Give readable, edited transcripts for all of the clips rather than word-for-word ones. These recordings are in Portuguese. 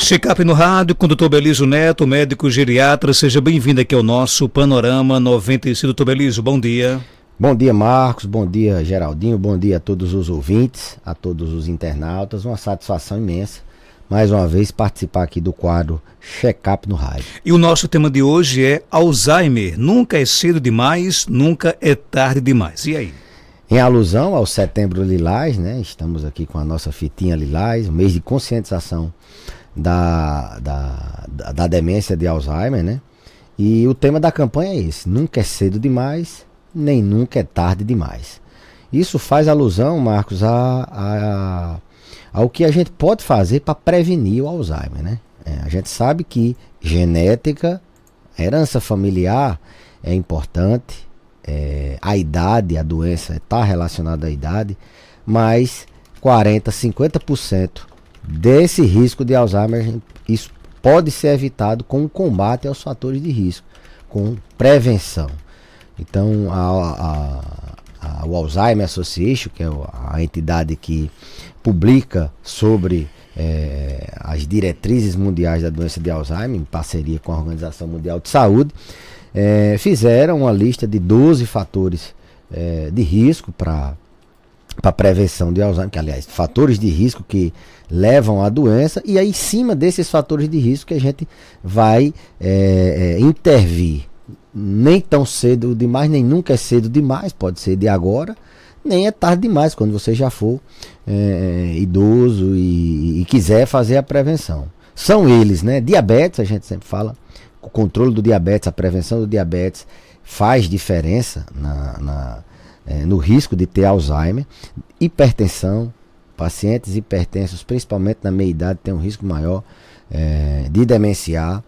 Check-up no rádio com o Dr. Belísio Neto, médico geriatra. Seja bem-vindo aqui ao nosso Panorama 95. Dr. Belísio, bom dia. Bom dia, Marcos. Bom dia, Geraldinho. Bom dia a todos os ouvintes, a todos os internautas. Uma satisfação imensa, mais uma vez, participar aqui do quadro Check-up no rádio. E o nosso tema de hoje é Alzheimer. Nunca é cedo demais, nunca é tarde demais. E aí? Em alusão ao Setembro Lilás, né? Estamos aqui com a nossa fitinha Lilás, o mês de conscientização da demência de Alzheimer, né? E o tema da campanha é esse: nunca é cedo demais, nem nunca é tarde demais. Isso faz alusão, Marcos, ao que a gente pode fazer para prevenir o Alzheimer, né? A gente sabe que genética, herança familiar é importante, a idade, a doença está relacionada à idade, mas 40%, 50% desse risco de Alzheimer, isso pode ser evitado com o combate aos fatores de risco, com prevenção. Então, o Alzheimer Association, que é a entidade que publica sobre as diretrizes mundiais da doença de Alzheimer, em parceria com a Organização Mundial de Saúde, fizeram uma lista de 12 fatores de risco para prevenção de Alzheimer, que, aliás, fatores de risco que levam à doença, e aí em cima desses fatores de risco que a gente vai intervir. Nem tão cedo demais, nem nunca é cedo demais, pode ser de agora, nem é tarde demais, quando você já for idoso e quiser fazer a prevenção. São eles, né? Diabetes, a gente sempre fala, o controle do diabetes, a prevenção do diabetes faz diferença no risco de ter Alzheimer. Hipertensão, pacientes hipertensos, principalmente na meia-idade, têm um risco maior de demenciar.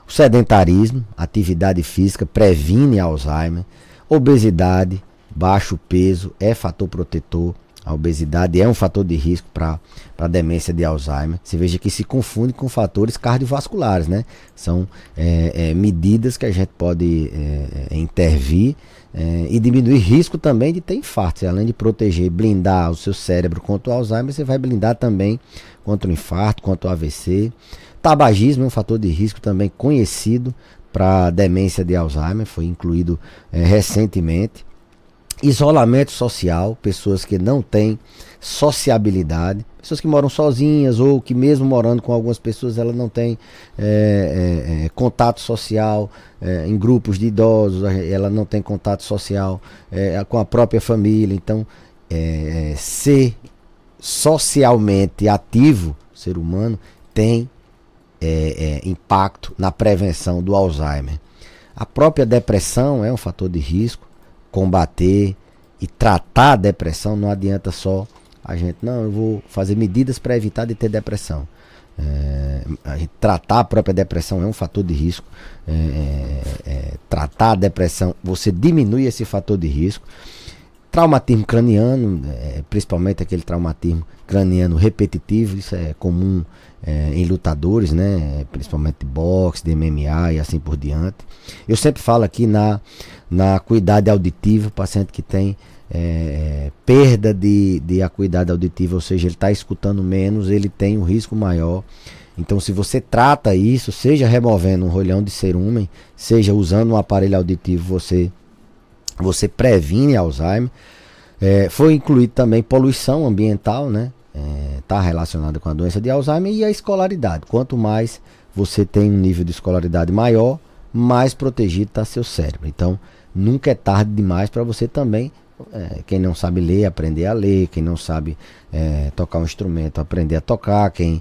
O sedentarismo, atividade física, previne Alzheimer. Obesidade, baixo peso é fator protetor. A obesidade é um fator de risco para a demência de Alzheimer. Você veja que se confunde com fatores cardiovasculares, né? São medidas que a gente pode intervir e diminuir risco também de ter infarto. Além de proteger, blindar o seu cérebro contra o Alzheimer, você vai blindar também contra o infarto, contra o AVC. Tabagismo é um fator de risco também conhecido para a demência de Alzheimer, foi incluído recentemente. Isolamento social, pessoas que não têm sociabilidade, pessoas que moram sozinhas ou que mesmo morando com algumas pessoas, ela não tem contato social em grupos de idosos, ela não tem contato social com a própria família. Então, ser socialmente ativo, o ser humano, tem impacto na prevenção do Alzheimer. A própria depressão é um fator de risco. Combater e tratar a depressão, não adianta só a gente, não, eu vou fazer medidas para evitar de ter depressão. A gente tratar a própria depressão é um fator de risco. Tratar a depressão, você diminui esse fator de risco. Traumatismo craniano, principalmente aquele traumatismo craniano repetitivo, isso é comum em lutadores, né? Principalmente de boxe, de MMA e assim por diante. Eu sempre falo aqui na acuidade auditiva, paciente que tem perda de acuidade auditiva, ou seja, ele está escutando menos, ele tem um risco maior. Então, se você trata isso, seja removendo um rolhão de cerumen, seja usando um aparelho auditivo, você previne Alzheimer. Foi incluído também poluição ambiental, né? Está relacionada com a doença de Alzheimer, e a escolaridade. Quanto mais você tem um nível de escolaridade maior, mais protegido está seu cérebro. Então, nunca é tarde demais para você também, quem não sabe ler, aprender a ler, quem não sabe tocar um instrumento, aprender a tocar, quem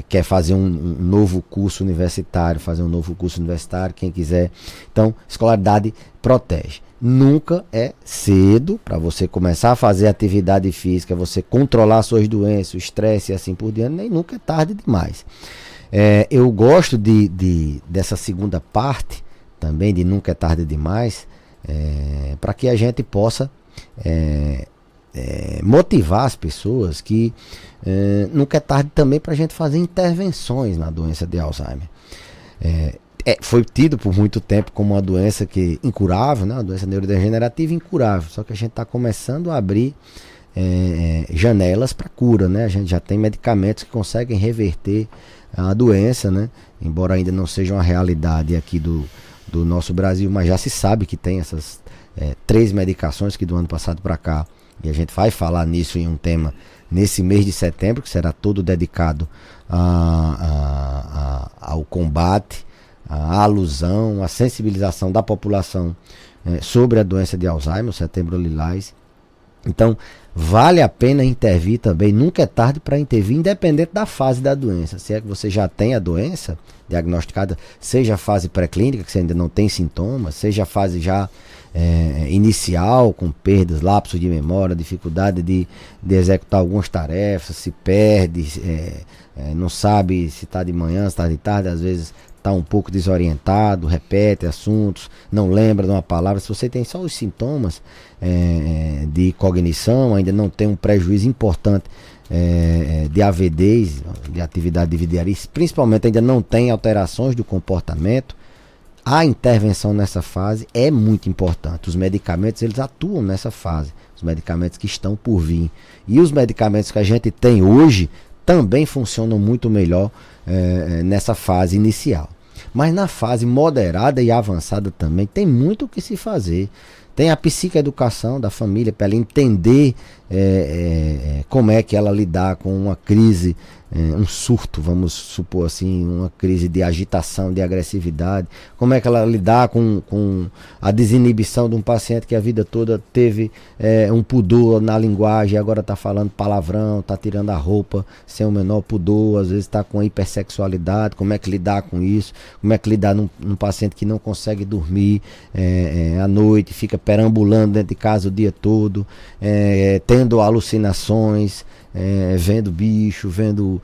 quer fazer um novo curso universitário, quem quiser. Então, escolaridade protege. Nunca é cedo para você começar a fazer atividade física, você controlar suas doenças, o estresse e assim por diante, nem nunca é tarde demais. Eu gosto dessa segunda parte, também de nunca é tarde demais, para que a gente possa motivar as pessoas que nunca é tarde também para a gente fazer intervenções na doença de Alzheimer. Foi tido por muito tempo como uma doença incurável, né? Uma doença neurodegenerativa incurável. Só que a gente está começando a abrir janelas para cura, né? A gente já tem medicamentos que conseguem reverter a doença, né? Embora ainda não seja uma realidade aqui do nosso Brasil, mas já se sabe que tem essas 3 medicações que do ano passado para cá, e a gente vai falar nisso em um tema nesse mês de setembro, que será todo dedicado ao combate, à alusão, à sensibilização da população sobre a doença de Alzheimer, o Setembro Lilás. Então, vale a pena intervir também, nunca é tarde para intervir, independente da fase da doença. Se é que você já tem a doença diagnosticada, seja a fase pré-clínica, que você ainda não tem sintomas, seja a fase já inicial, com perdas, lapsos de memória, dificuldade de executar algumas tarefas, se perde, não sabe se está de manhã, se está de tarde, às vezes está um pouco desorientado, repete assuntos, não lembra de uma palavra. Se você tem só os sintomas de cognição, ainda não tem um prejuízo importante de AVDs, de atividade dividiária, principalmente ainda não tem alterações do comportamento, a intervenção nessa fase é muito importante. Os medicamentos, eles atuam nessa fase, os medicamentos que estão por vir. E os medicamentos que a gente tem hoje também funcionam muito melhor nessa fase inicial. Mas na fase moderada e avançada também tem muito o que se fazer. Tem a psicoeducação da família para ela entender como é que ela lidar com uma crise, um surto, vamos supor assim, uma crise de agitação, de agressividade. Como é que ela lidar com a desinibição de um paciente que a vida toda teve um pudor na linguagem, agora está falando palavrão, está tirando a roupa sem o menor pudor, às vezes está com hipersexualidade. Como é que lidar com isso? Como é que lidar num paciente que não consegue dormir à noite, fica perambulando dentro de casa o dia todo, tendo alucinações, vendo bicho, vendo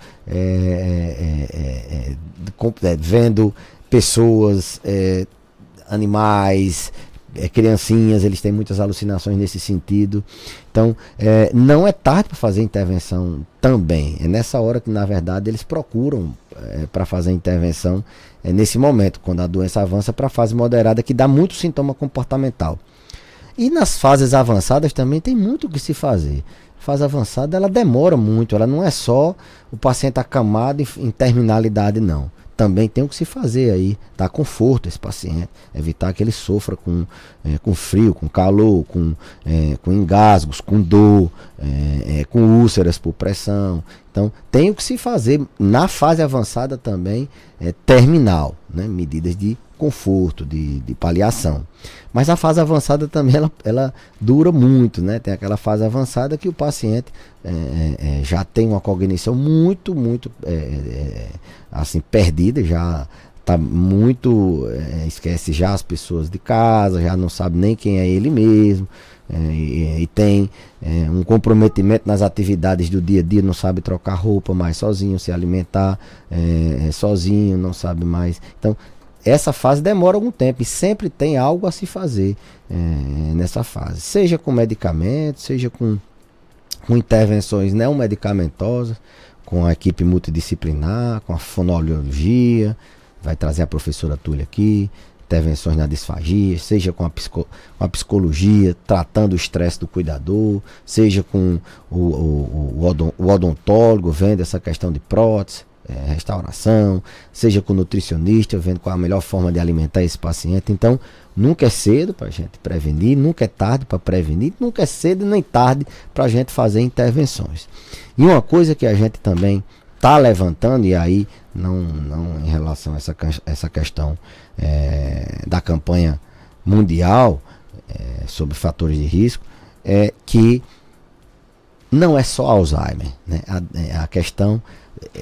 pessoas, animais, criancinhas, eles têm muitas alucinações nesse sentido. Então, não é tarde para fazer intervenção também. É nessa hora que, na verdade, eles procuram para fazer intervenção, nesse momento, quando a doença avança para a fase moderada, que dá muito sintoma comportamental. E nas fases avançadas também tem muito o que se fazer. A fase avançada, ela demora muito, ela não é só o paciente acamado em terminalidade, não. Também tem o que se fazer aí, dar conforto a esse paciente, evitar que ele sofra com frio, com calor, com engasgos, com dor, com úlceras por pressão. Então, tem o que se fazer na fase avançada também, terminal, né? Medidas de conforto, de paliação. Mas a fase avançada também ela dura muito, né? Tem aquela fase avançada que o paciente já tem uma cognição muito assim, perdida, já está muito, esquece já as pessoas de casa, já não sabe nem quem é ele mesmo, e tem um comprometimento nas atividades do dia a dia, não sabe trocar roupa mais sozinho, se alimentar sozinho, não sabe mais. Então, essa fase demora algum tempo e sempre tem algo a se fazer nessa fase, seja com medicamentos, seja com intervenções não medicamentosas, com a equipe multidisciplinar, com a fonoaudiologia, vai trazer a professora Túlia aqui, intervenções na disfagia, seja com a psicologia, tratando o estresse do cuidador, seja com o odontólogo, vendo essa questão de prótese, restauração, seja com o nutricionista, vendo qual a melhor forma de alimentar esse paciente. Então, nunca é cedo para a gente prevenir, nunca é tarde para prevenir, nunca é cedo nem tarde para a gente fazer intervenções. E uma coisa que a gente também está levantando, e aí não em relação a essa questão da campanha mundial sobre fatores de risco, é que não é só Alzheimer, né? A questão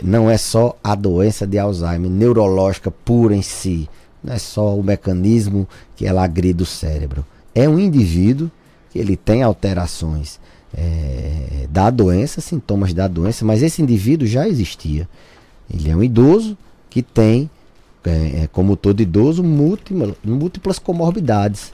não é só a doença de Alzheimer neurológica pura em si, não é só o mecanismo que ela agride o cérebro. É um indivíduo que ele tem alterações da doença, sintomas da doença, mas esse indivíduo já existia. Ele é um idoso que tem, como todo idoso, múltiplas comorbidades.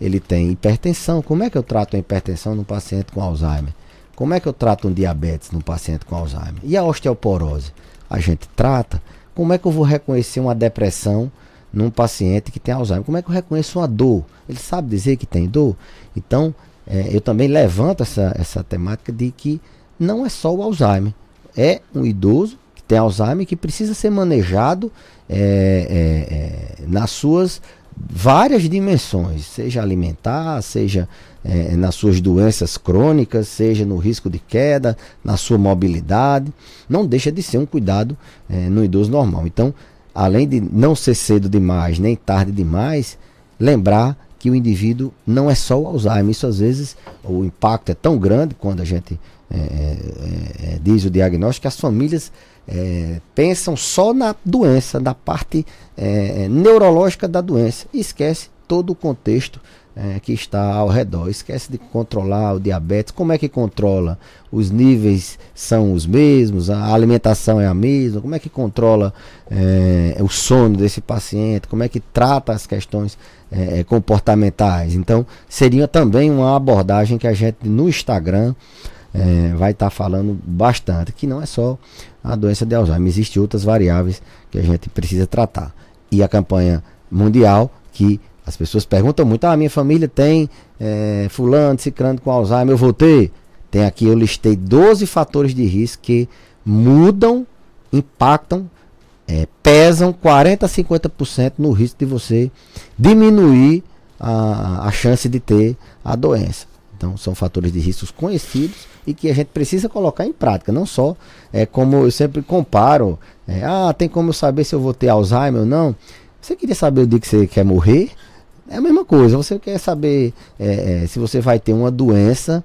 Ele tem hipertensão. Como é que eu trato a hipertensão num paciente com Alzheimer? Como é que eu trato um diabetes num paciente com Alzheimer? E a osteoporose? A gente trata. Como é que eu vou reconhecer uma depressão num paciente que tem Alzheimer? Como é que eu reconheço uma dor? Ele sabe dizer que tem dor? Então, eu também levanto essa temática de que não é só o Alzheimer. É um idoso que tem Alzheimer que precisa ser manejado nas suas várias dimensões, seja alimentar, seja nas suas doenças crônicas, seja no risco de queda, na sua mobilidade. Não deixa de ser um cuidado no idoso normal. Então, além de não ser cedo demais, nem tarde demais, lembrar que o indivíduo não é só o Alzheimer. Isso às vezes, o impacto é tão grande quando a gente diz o diagnóstico, que as famílias pensam só na doença, na parte neurológica da doença, e esquece todo o contexto que está ao redor. Esquece de controlar o diabetes. Como é que controla? Os níveis são os mesmos, a alimentação é a mesma, como é que controla o sono desse paciente, como é que trata as questões comportamentais. Então, seria também uma abordagem que a gente no Instagram vai estar falando bastante, que não é só a doença de Alzheimer, existem outras variáveis que a gente precisa tratar. E a campanha mundial, que as pessoas perguntam muito, minha família tem fulano, ciclano com Alzheimer, eu vou ter? Tem aqui, eu listei 12 fatores de risco que mudam, impactam, pesam 40% a 50% no risco de você diminuir a chance de ter a doença. Então, são fatores de riscos conhecidos e que a gente precisa colocar em prática. Não só, como eu sempre comparo, tem como eu saber se eu vou ter Alzheimer ou não? Você queria saber o dia que você quer morrer? É a mesma coisa. Você quer saber se você vai ter uma doença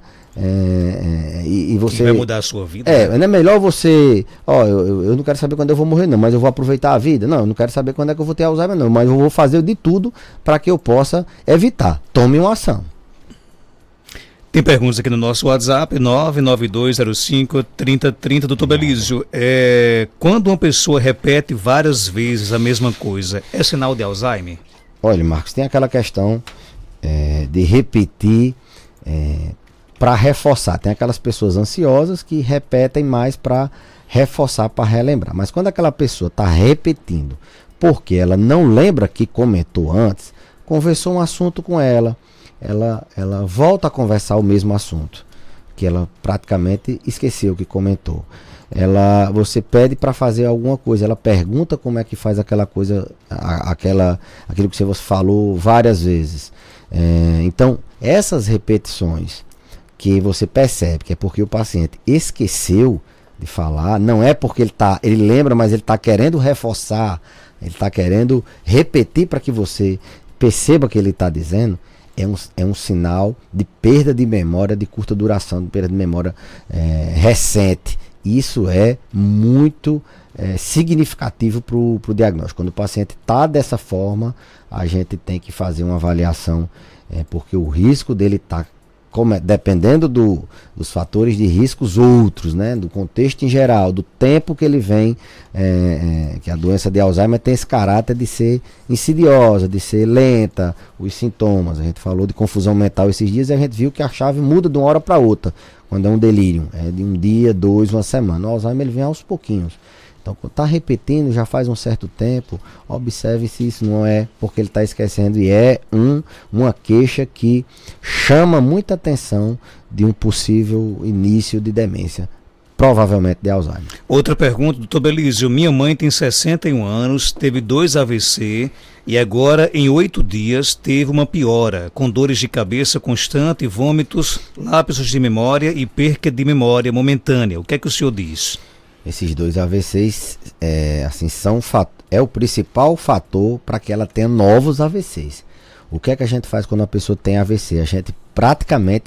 e você... Que vai mudar a sua vida. Não é melhor você... eu não quero saber quando eu vou morrer não, mas eu vou aproveitar a vida. Não, eu não quero saber quando é que eu vou ter Alzheimer não, mas eu vou fazer de tudo para que eu possa evitar. Tome uma ação. Tem perguntas aqui no nosso WhatsApp, 992053030, doutor Belísio. Quando uma pessoa repete várias vezes a mesma coisa, é sinal de Alzheimer? Olha, Marcos, tem aquela questão de repetir para reforçar. Tem aquelas pessoas ansiosas que repetem mais para reforçar, para relembrar. Mas quando aquela pessoa está repetindo porque ela não lembra que comentou antes, conversou um assunto com ela volta a conversar o mesmo assunto, que ela praticamente esqueceu que comentou. Você pede para fazer alguma coisa, ela pergunta como é que faz aquela coisa, aquilo que você falou várias vezes. Então, essas repetições que você percebe que é porque o paciente esqueceu de falar, não é porque ele lembra, mas ele está querendo reforçar, ele está querendo repetir para que você perceba o que ele está dizendo. É um sinal de perda de memória de curta duração, de perda de memória recente. Isso é muito significativo para o diagnóstico. Quando o paciente está dessa forma, a gente tem que fazer uma avaliação, porque o risco dele está, dependendo dos fatores de riscos outros, né, do contexto em geral, do tempo que ele vem, que a doença de Alzheimer tem esse caráter de ser insidiosa, de ser lenta, os sintomas. A gente falou de confusão mental esses dias e a gente viu que a chave muda de uma hora para outra, quando é um delírio, de um dia, 2, uma semana. O Alzheimer ele vem aos pouquinhos. Então, quando está repetindo já faz um certo tempo, observe se isso não é porque ele está esquecendo e uma queixa que chama muita atenção de um possível início de demência, provavelmente de Alzheimer. Outra pergunta, doutor Belísio. Minha mãe tem 61 anos, teve 2 AVC e agora em 8 dias teve uma piora, com dores de cabeça constante, vômitos, lapsos de memória e perca de memória momentânea. O que é que o senhor diz? Esses 2 AVCs é o principal fator para que ela tenha novos AVCs. O que é que a gente faz quando a pessoa tem AVC? A gente praticamente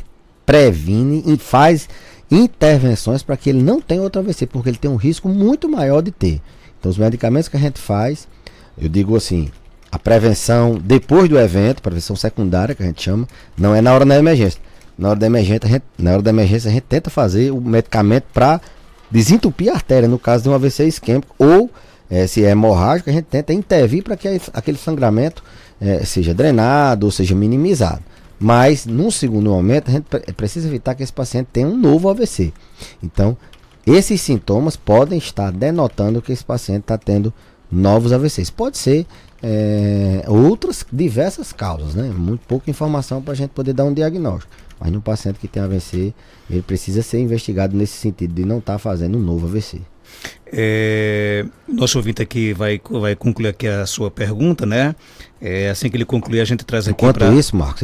previne e faz intervenções para que ele não tenha outro AVC, porque ele tem um risco muito maior de ter. Então, os medicamentos que a gente faz, eu digo assim, a prevenção depois do evento, prevenção secundária que a gente chama, não é na hora da emergência. Na hora da emergência a gente tenta fazer o medicamento para desentupir a artéria, no caso de um AVC isquêmico, ou se é hemorrágico, a gente tenta intervir para que aquele sangramento seja drenado ou seja minimizado. Mas, num segundo momento, a gente precisa evitar que esse paciente tenha um novo AVC. Então, esses sintomas podem estar denotando que esse paciente está tendo novos AVCs. Pode ser outras diversas causas, né? Muito pouca informação para a gente poder dar um diagnóstico. Mas no paciente que tem AVC, ele precisa ser investigado nesse sentido de não estar fazendo um novo AVC. Nosso ouvinte aqui vai concluir aqui a sua pergunta, né? Assim que ele concluir, a gente traz aqui Enquanto isso, Marcos,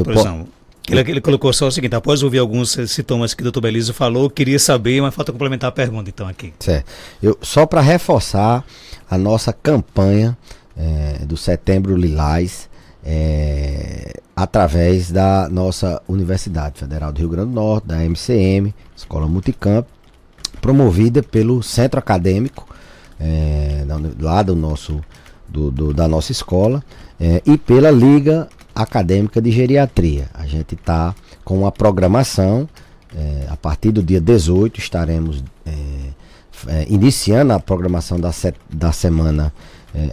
ele colocou só o seguinte: após ouvir alguns sintomas que o Dr. Belísio falou, queria saber, mas falta complementar a pergunta então aqui. Certo. Só para reforçar a nossa campanha do Setembro Lilás, através da nossa Universidade Federal do Rio Grande do Norte, da MCM, Escola Multicamp, promovida pelo Centro Acadêmico lá da nossa escola, e pela Liga Acadêmica de Geriatria. A gente está com uma programação, a partir do dia 18 estaremos iniciando a programação da semana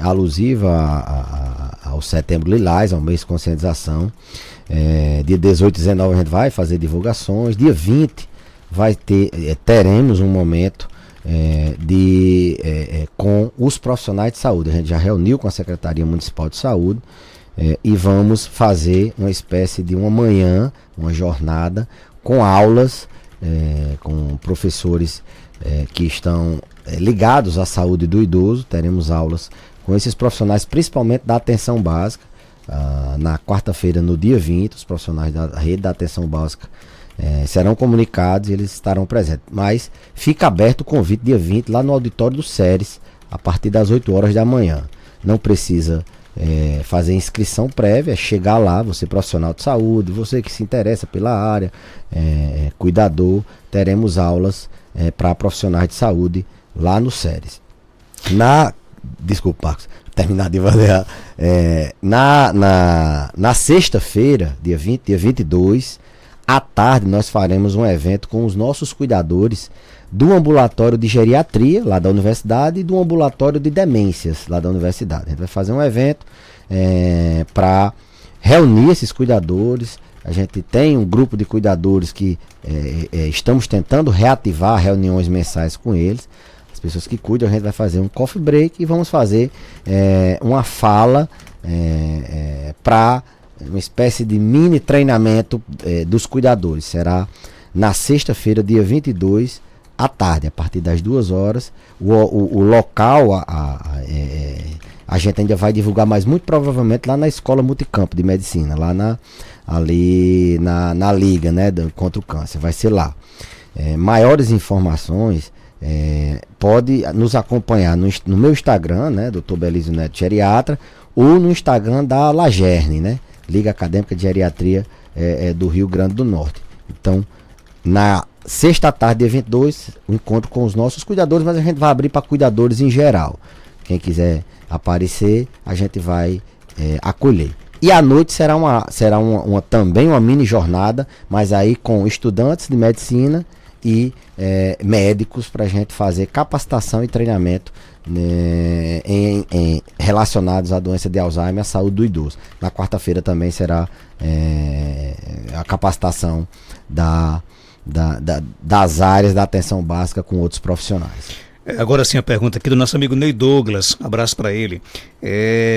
alusiva ao Setembro Lilás, ao mês de conscientização. Dia 18 e 19 a gente vai fazer divulgações. Dia 20 teremos um momento com os profissionais de saúde. A gente já reuniu com a Secretaria Municipal de Saúde e vamos fazer uma espécie de uma manhã, uma jornada com aulas, com professores que estão ligados à saúde do idoso. Teremos aulas com esses profissionais, principalmente da atenção básica. Na quarta-feira, no dia 20, os profissionais da rede da atenção básica serão comunicados e eles estarão presentes. Mas fica aberto o convite dia 20 lá no auditório do SERES, a partir das 8 horas da manhã. Não precisa fazer inscrição prévia, chegar lá, você profissional de saúde, você que se interessa pela área, cuidador, teremos aulas para profissionais de saúde lá no SERES. Desculpa, Marcos, terminar de fazer. Na sexta-feira, dia 20, dia 22, à tarde, nós faremos um evento com os nossos cuidadores do ambulatório de geriatria, lá da universidade, e do ambulatório de demências, lá da universidade. A gente vai fazer um evento para reunir esses cuidadores. A gente tem um grupo de cuidadores que estamos tentando reativar reuniões mensais com eles. As pessoas que cuidam, a gente vai fazer um coffee break e vamos fazer uma fala para uma espécie de mini treinamento dos cuidadores. Será na sexta-feira, dia 22, à tarde, a partir das 2 horas. O local a gente ainda vai divulgar, mas muito provavelmente lá na Escola Multicamp de Medicina, lá ali na Liga, né, contra o câncer. Vai ser lá. Maiores informações, pode nos acompanhar no meu Instagram, né, Dr. Belísio Neto Geriatra, ou no Instagram da Lagerne, né, Liga Acadêmica de Geriatria do Rio Grande do Norte. Então, na sexta tarde, dia 22, o encontro com os nossos cuidadores, mas a gente vai abrir para cuidadores em geral. Quem quiser aparecer, a gente vai acolher. E à noite será também uma mini jornada, mas aí com estudantes de medicina e médicos, para a gente fazer capacitação e treinamento relacionados à doença de Alzheimer e à saúde do idoso. Na quarta-feira também será a capacitação das áreas da atenção básica com outros profissionais. Agora sim a pergunta aqui do nosso amigo Ney Douglas, abraço para ele.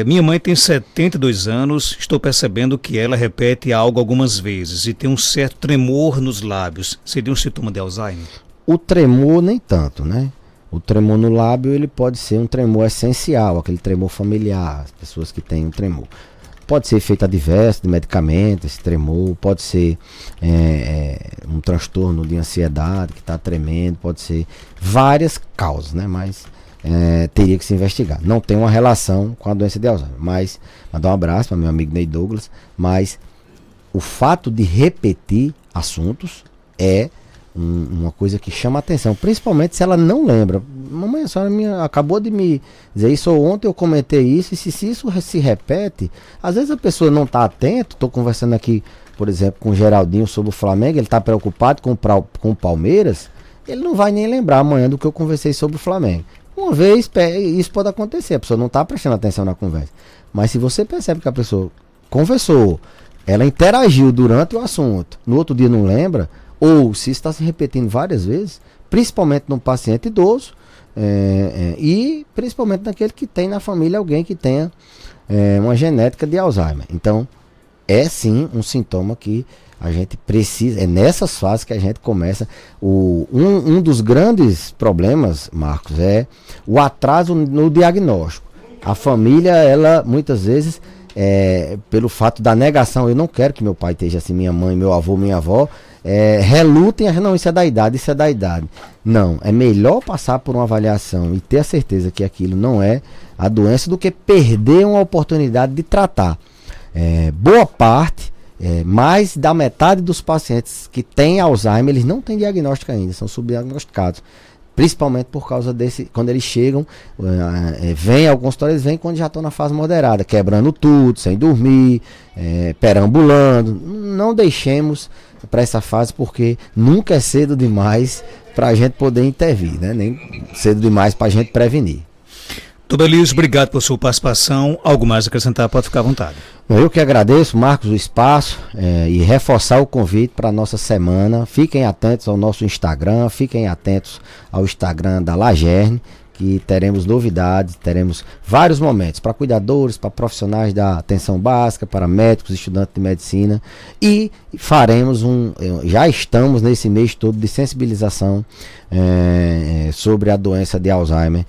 Minha mãe tem 72 anos, estou percebendo que ela repete algo algumas vezes e tem um certo tremor nos lábios. Seria um sintoma de Alzheimer? O tremor nem tanto, né? O tremor no lábio, ele pode ser um tremor essencial, aquele tremor familiar, as pessoas que têm um tremor. Pode ser efeito adverso de medicamento, esse tremor, pode ser um transtorno de ansiedade que está tremendo, pode ser várias causas, né? Mas teria que se investigar. Não tem uma relação com a doença de Alzheimer, mas mandar um abraço para meu amigo Ney Douglas, mas o fato de repetir assuntos é uma coisa que chama atenção, principalmente se ela não lembra. Mamãe, a senhora acabou de me dizer isso, ontem eu comentei isso, e se isso se repete, às vezes a pessoa não está atenta. Estou conversando aqui, por exemplo, com o Geraldinho sobre o Flamengo, ele está preocupado com o Palmeiras, ele não vai nem lembrar amanhã do que eu conversei sobre o Flamengo. Uma vez, isso pode acontecer, a pessoa não está prestando atenção na conversa, mas se você percebe que a pessoa conversou, ela interagiu durante o assunto, no outro dia não lembra, ou se está se repetindo várias vezes, principalmente no paciente idoso, e principalmente naquele que tem na família alguém que tenha uma genética de Alzheimer. Então, é sim um sintoma que a gente precisa, é nessas fases que a gente começa. Um dos grandes problemas, Marcos, é o atraso no diagnóstico. A família, ela muitas vezes, pelo fato da negação, eu não quero que meu pai esteja assim, minha mãe, meu avô, minha avó, relutem, não, isso é da idade, isso é da idade. Não, é melhor passar por uma avaliação e ter a certeza que aquilo não é a doença do que perder uma oportunidade de tratar. Boa parte, mais da metade dos pacientes que têm Alzheimer, eles não têm diagnóstico ainda, são subdiagnosticados. Principalmente por causa quando eles chegam, vêm ao consultório, eles vêm quando já estão na fase moderada, quebrando tudo, sem dormir, perambulando. Não deixemos para essa fase, porque nunca é cedo demais para a gente poder intervir, né? Nem cedo demais para a gente prevenir. Doutor Belísio, obrigado por sua participação. Algo mais a acrescentar, pode ficar à vontade. Eu que agradeço, Marcos, o espaço e reforçar o convite para a nossa semana. Fiquem atentos ao nosso Instagram, fiquem atentos ao Instagram da Lagerne, que teremos novidades, teremos vários momentos para cuidadores, para profissionais da atenção básica, para médicos, estudantes de medicina, e faremos já estamos nesse mês todo de sensibilização sobre a doença de Alzheimer,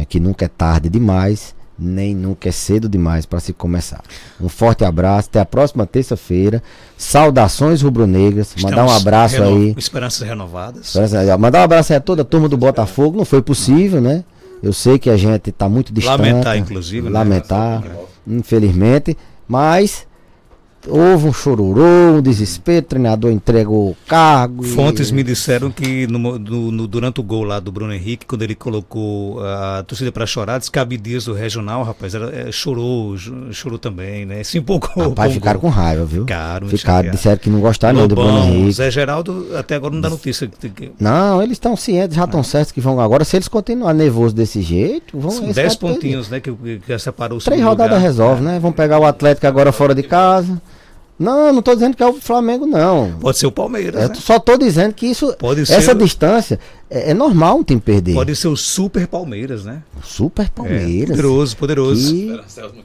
que nunca é tarde demais, nem nunca é cedo demais para se começar. Um forte abraço, até a próxima terça-feira. Saudações rubro-negras. Mandar um abraço aí. Esperanças renovadas. Mandar um abraço aí a toda a turma do Botafogo. Não foi possível, né? Eu sei que a gente está muito distante. Lamentar, inclusive. Lamentar, infelizmente. Mas houve um chororô, um desespero, o treinador entregou o cargo. Fontes me disseram que durante o gol lá do Bruno Henrique, quando ele colocou a torcida para chorar, disse que Abdias do Regional, rapaz, chorou também, né? Se empolgou. Rapaz, ficaram com raiva, viu? Ficaram, disseram que não gostaram do Bruno Henrique. Zé Geraldo até agora não dá notícia. Não, eles estão cientes, já estão certos que vão. Agora, se eles continuarem nervosos desse jeito, vão. São 10 pontinhos, né? Que separou o 3 rodadas resolve, né? Vão pegar o Atlético agora fora de casa. Não estou dizendo que é o Flamengo, não. Pode ser o Palmeiras, né? Só estou dizendo que essa distância é normal um time perder. Pode ser o Super Palmeiras, né? O Super Palmeiras. Poderoso.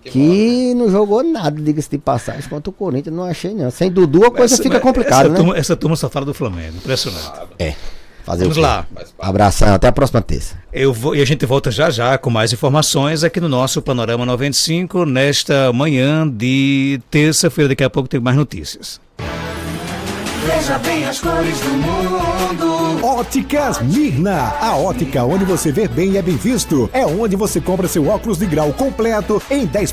Que não jogou nada, diga-se de passagem, contra o Corinthians, não achei não. Sem Dudu a coisa fica complicada, né? Essa turma só fala do Flamengo, impressionante. Vamos lá. Abração, até a próxima terça. E a gente volta já com mais informações aqui no nosso Panorama 95, nesta manhã de terça-feira. Daqui a pouco tem mais notícias. Veja bem as cores do mundo. Óticas Mirna, a ótica onde você vê bem e é bem visto. É onde você compra seu óculos de grau completo em 10